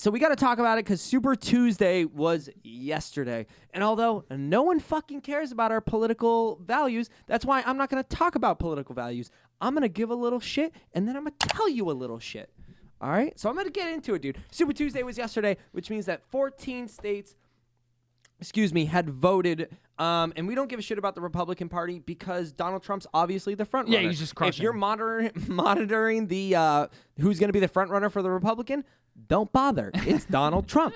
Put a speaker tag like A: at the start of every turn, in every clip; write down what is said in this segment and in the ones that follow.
A: so we got to talk about it because Super Tuesday was yesterday. And although no one fucking cares about our political values, that's why I'm not going to talk about political values. I'm going to give a little shit, and then I'm going to tell you a little shit. All right? So I'm going to get into it, dude. Super Tuesday was yesterday, which means that 14 states, had voted. And we don't give a shit about the Republican Party because Donald Trump's obviously the front runner.
B: Yeah, he's just crushing.
A: If you're monitoring the who's going to be the front runner for the Republican, don't bother. It's Donald Trump.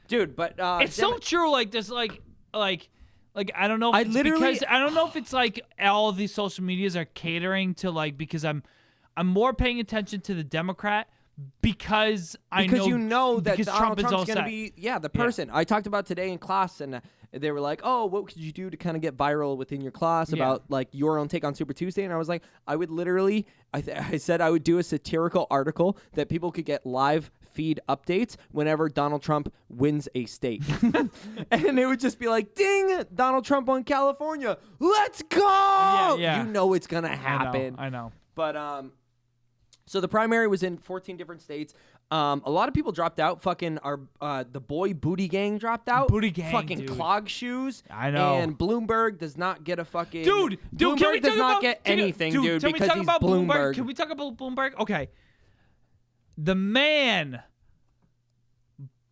A: Dude, but
B: it's so true. Like this, like I don't know. If because I don't know if it's like all of these social medias are catering to because I'm more paying attention to the Democrat because you know that
A: Donald Trump's going to be the person. Yeah. I talked about today in class, and they were like, "Oh, what could you do to kind of get viral within your class about your own take on Super Tuesday?" And I was like, I would literally, I said I would do a satirical article that people could get live feed updates whenever Donald Trump wins a state. And it would just be like, ding, Donald Trump won California. Let's go.
B: Yeah.
A: You know it's going to happen.
B: I know.
A: But so the primary was in 14 different states. A lot of people dropped out. Fucking the boy Booty Gang dropped out.
B: Booty Gang,
A: fucking
B: dude.
A: Clog shoes.
B: I know.
A: And Bloomberg does not get a fucking
B: Bloomberg
A: can we does not get anything, dude,
B: Can
A: because
B: we talk
A: he's
B: about
A: Bloomberg.
B: Can we talk about Bloomberg? Okay. The man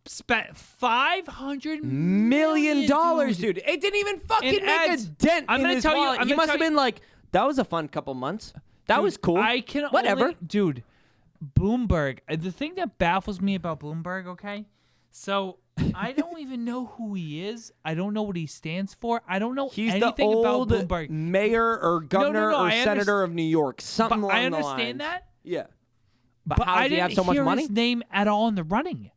B: spent $500
A: million, dude. It didn't even fucking make a dent in his wallet. He must have been like, that was a fun couple months. That was cool. Whatever.
B: Dude, Bloomberg. The thing that baffles me about Bloomberg, okay? So I don't even know who he is. I don't know what he stands for. I don't know anything about Bloomberg.
A: He's the old mayor or governor or senator of New York. Something along the lines.
B: I understand that.
A: Yeah. But how does he have so much money?
B: I didn't hear his name at all in the running.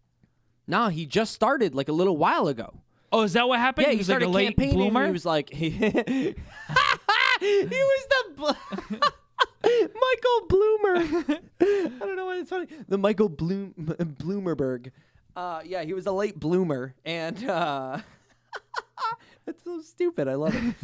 A: No, he just started like a little while ago.
B: Oh, is that what happened?
A: Yeah, he started
B: like a late
A: campaigning.
B: bloomer?
A: He was like, he was the Michael Bloomer. I don't know why it's funny. The Michael Bloomerberg. Yeah, he was a late bloomer, and that's so stupid. I love it.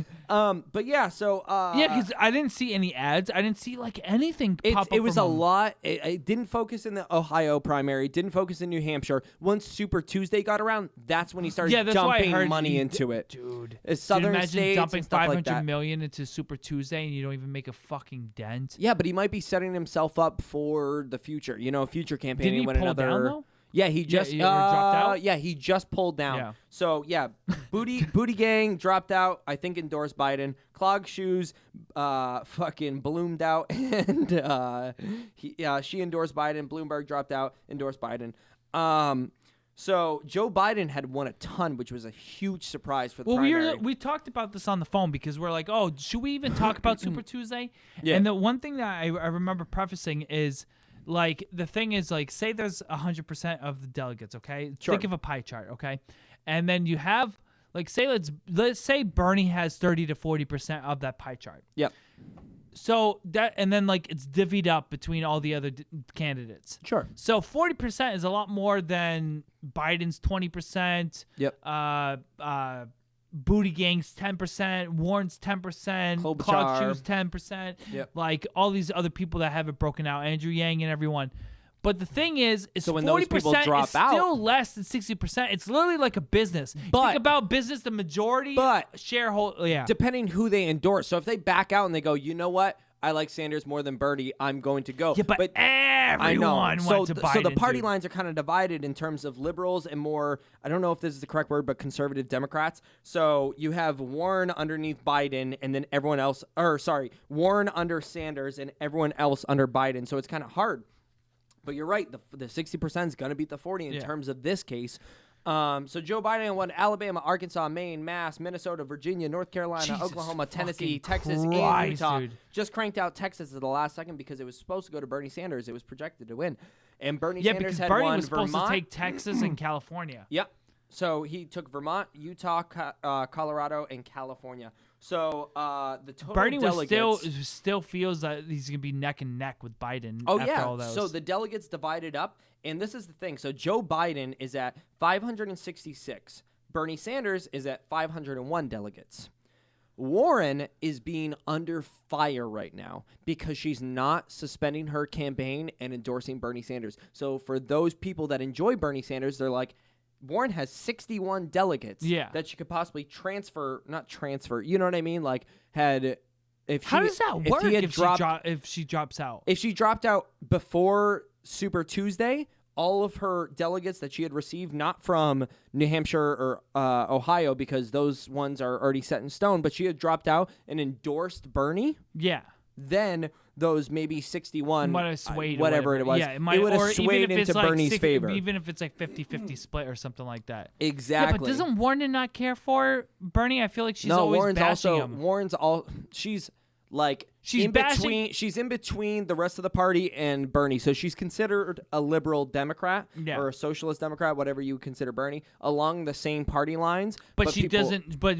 A: But yeah, so
B: because I didn't see any ads. I didn't see like anything pop up.
A: It was a lot. It didn't focus in the Ohio primary. Didn't focus in New Hampshire. Once Super Tuesday got around, that's when he started dumping money into it.
B: Dude,
A: Southern
B: imagine
A: states
B: dumping
A: and stuff like that.
B: $500 million into Super Tuesday and you don't even make a fucking dent.
A: Yeah, but he might be setting himself up for the future. You know, future campaigning.
B: Didn't he pull down though?
A: Yeah, he just
B: dropped out.
A: Yeah, he just pulled down.
B: Yeah.
A: So yeah, Booty Gang dropped out. I think endorsed Biden. Clog Shoes, fucking bloomed out, and she endorsed Biden. Bloomberg dropped out, endorsed Biden. So Joe Biden had won a ton, which was a huge surprise for the primary.
B: We talked about this on the phone because we're like, oh, should we even talk about Super Tuesday?
A: Yeah.
B: And the one thing that I remember prefacing is. Like, the thing is, like, say there's 100% of the delegates, okay?
A: Sure.
B: Think of a pie chart, okay? And then you have, like, let's say Bernie has 30 to 40% of that pie chart.
A: Yep.
B: So and then, like, it's divvied up between all the other candidates.
A: Sure.
B: So 40% is a lot more than Biden's 20%.
A: Yep.
B: Booty Gang's 10%, Warren's 10%, Clog Shoes 10%,
A: Yep.
B: like all these other people that have it broken out, Andrew Yang and everyone. But the thing is
A: so when those people
B: 40%
A: drop
B: is still less than 60%. It's literally like a business.
A: But,
B: think about business, the majority shareholder. Yeah.
A: Depending who they endorse. So if they back out and they go, you know what? I like Sanders more than Bernie. I'm going to go.
B: Yeah, but everyone went to Biden.
A: So the party lines are kind of divided in terms of liberals and more, I don't know if this is the correct word, but conservative Democrats. So you have Warren underneath Biden and then everyone else, Warren under Sanders and everyone else under Biden. So it's kind of hard. But you're right. The 60% is going to beat the 40 in terms of this case. So Joe Biden won Alabama, Arkansas, Maine, Mass, Minnesota, Virginia, North Carolina, Oklahoma, Tennessee, Texas, and Utah.
B: Dude.
A: Just cranked out Texas at the last second because it was supposed to go to Bernie Sanders. It was projected to win. And Bernie Sanders had
B: Bernie
A: won
B: was supposed
A: Vermont.
B: to take Texas and California.
A: Yep. So he took Vermont, Utah, Colorado, and California. So the total
B: Bernie
A: delegates...
B: still feels that he's going to be neck and neck with Biden
A: Oh,
B: after
A: yeah.
B: all those.
A: So the delegates divided up, and this is the thing. So Joe Biden is at 566. Bernie Sanders is at 501 delegates. Warren is being under fire right now because she's not suspending her campaign and endorsing Bernie Sanders. So for those people that enjoy Bernie Sanders, they're like, Warren has 61 delegates that she could possibly not transfer, you know what I mean? Like,
B: how does that work if she drops out?
A: If she dropped out before Super Tuesday, all of her delegates that she had received, not from New Hampshire or Ohio, because those ones are already set in stone, but she had dropped out and endorsed Bernie.
B: Yeah.
A: Then those maybe 61,
B: might have swayed
A: whatever it was, it would have swayed into Bernie's favor.
B: Even if it's like 50-50 split or something like that.
A: Exactly.
B: Yeah, but doesn't Warren not care for Bernie? I feel like she's always bashing him.
A: She's in between the rest of the party and Bernie. So she's considered a liberal Democrat or a socialist Democrat, whatever you consider Bernie, along the same party lines.
B: But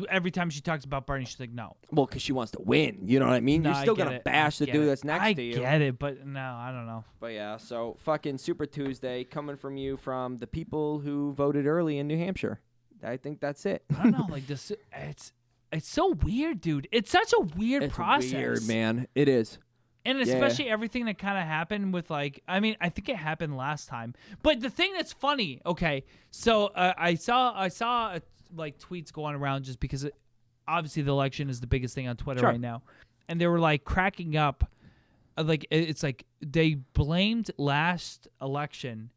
B: every time she talks about Bernie, she's like, no.
A: Well, because she wants to win. You know what I mean?
B: No,
A: You're still going to bash the dude that's next to you.
B: I get it, but no, I don't know.
A: But yeah, so fucking Super Tuesday coming from you from the people who voted early in New Hampshire. I think that's it.
B: I don't know. Like this, It's so weird, dude. It's such a weird process.
A: It's weird, man. It is.
B: And especially everything that kind of happened with, like, I mean, I think it happened last time. But the thing that's funny, okay, so I saw like tweets going around just because obviously the election is the biggest thing on Twitter right now. And they were like cracking up. Like, it's like they blamed last election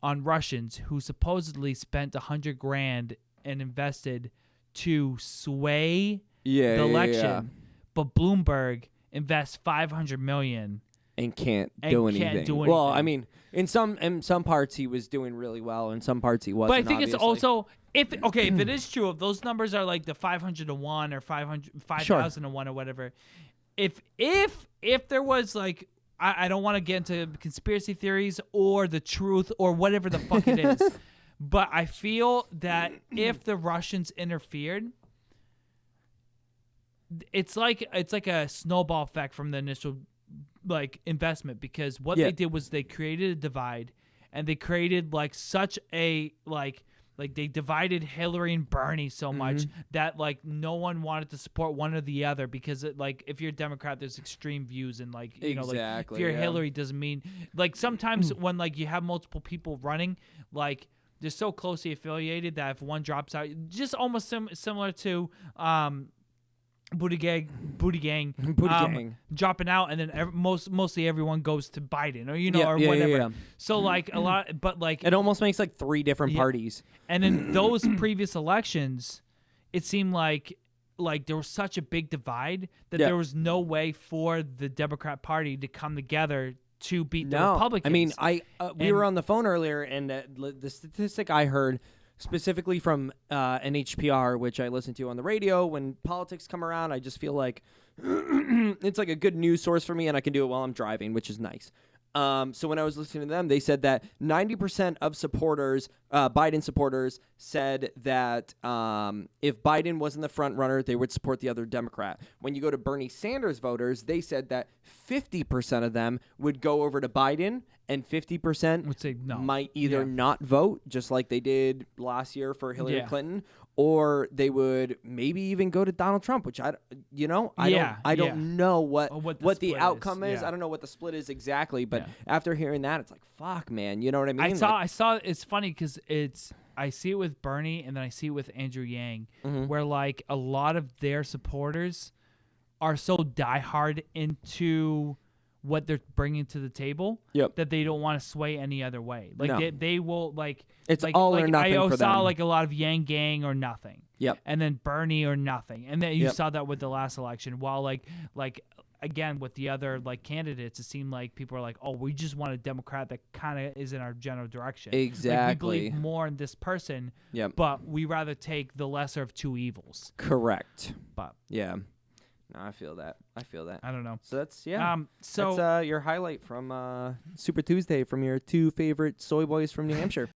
B: on Russians who supposedly spent $100,000 and invested to sway the election, but Bloomberg invests $500 million
A: and can't do anything. Well, I mean, in some parts he was doing really well, in some parts he wasn't.
B: But I think it's also if it is true, if those numbers are like the 500 to 1 or 5,000 to 1 or whatever, if there was like I don't want to get into conspiracy theories or the truth or whatever the fuck it is. But I feel that if the Russians interfered, it's like a snowball effect from the initial like investment, because what they did was they created a divide, and they created like such a like they divided Hillary and Bernie so much that like no one wanted to support one or the other, because like if you're a Democrat, there's extreme views, and like you know, like if you're Hillary, doesn't mean like sometimes when like you have multiple people running, like they're so closely affiliated that if one drops out, just almost similar to Buttigieg dropping out, and then mostly everyone goes to Biden, or or whatever. Yeah. So like a lot, but like
A: it almost makes like 3 different parties.
B: And in those previous elections, it seemed like there was such a big divide that there was no way for the Democrat Party to come together to beat the Republicans.
A: I mean, we were on the phone earlier, and the statistic I heard specifically from NHPR, which I listen to on the radio when politics come around, I just feel like it's like a good news source for me, and I can do it while I'm driving, which is nice. So when I was listening to them, they said that 90% of supporters, Biden supporters, said that if Biden wasn't the front runner, they would support the other Democrat. When you go to Bernie Sanders voters, they said that 50% of them would go over to Biden, and 50%
B: would say no.
A: Might either not vote, just like they did last year for Hillary Clinton, or they would maybe even go to Donald Trump, which I don't know what the outcome is. I don't know what the split is exactly, but after hearing that, it's like, fuck, man, you know what I mean?
B: I saw. It's funny because I see it with Bernie, and then I see it with Andrew Yang, where like a lot of their supporters are so diehard into what they're bringing to the table that they don't want to sway any other way. Like they will like
A: it's
B: like,
A: all
B: like
A: or nothing
B: I
A: for
B: saw
A: them.
B: like a lot of Yang Gang or nothing. And then Bernie or nothing. And then you saw that with the last election. While like again with the other like candidates, it seemed like people are like, oh, we just want a Democrat that kind of is in our general direction.
A: Exactly.
B: Like, we believe more in this person, but we rather take the lesser of two evils.
A: Correct.
B: But
A: yeah. No, I feel that. I don't know. So that's
B: so
A: that's your highlight from Super Tuesday from your 2 favorite soy boys from New Hampshire.